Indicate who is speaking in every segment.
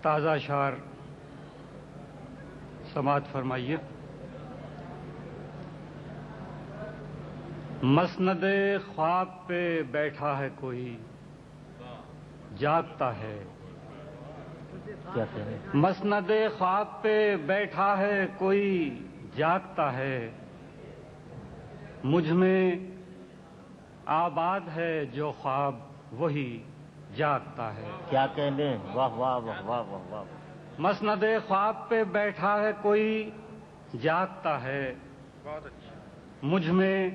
Speaker 1: تازہ اشعار سماعت فرمائیے۔ مسند خواب پہ بیٹھا ہے کوئی جاگتا ہے، مسند خواب پہ بیٹھا ہے کوئی جاگتا ہے، مجھ میں آباد ہے جو خواب وہی جاگتا ہے۔
Speaker 2: کیا کہنے، واہ واہ واہ واہ واہ واہ۔
Speaker 1: مسند خواب پہ بیٹھا ہے کوئی جاگتا ہے، مجھ میں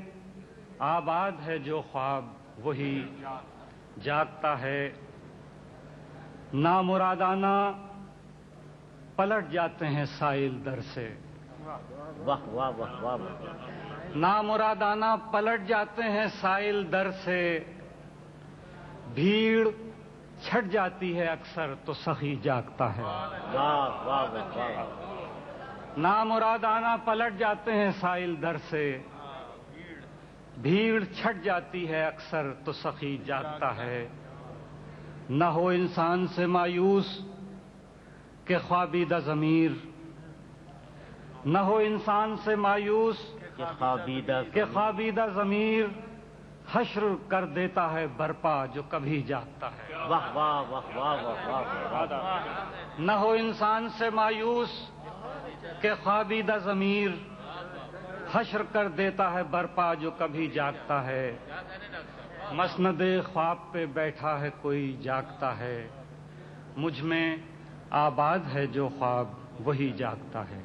Speaker 1: آباد ہے جو خواب وہی جاگتا ہے، نامرادانہ پلٹ جاتے ہیں سائل در سے،
Speaker 2: واہ واہ واہ واہ واہ۔
Speaker 1: نامرادانہ پلٹ جاتے ہیں سائل در سے، بھیڑ چھٹ جاتی ہے اکثر تو سخی جاگتا ہے۔
Speaker 2: واہ واہ واہ واہ۔
Speaker 1: نامرادانہ پلٹ جاتے ہیں سائل در سے، بھیڑ چھٹ جاتی ہے اکثر تو سخی جاگتا ہے، نہ ہو انسان سے مایوس کہ خوابیدہ ضمیر، نہ ہو انسان سے مایوس کہ خوابیدہ ضمیر، حشر کر دیتا ہے برپا جو کبھی جاگتا ہے۔
Speaker 2: واہ واہ واہ واہ واہ واہ۔
Speaker 1: نہ ہو انسان سے مایوس کہ خوابیدہ ضمیر، حشر کر دیتا ہے برپا جو کبھی جاگتا ہے، مسند خواب پہ بیٹھا ہے کوئی جاگتا ہے، مجھ میں آباد ہے جو خواب وہی جاگتا ہے۔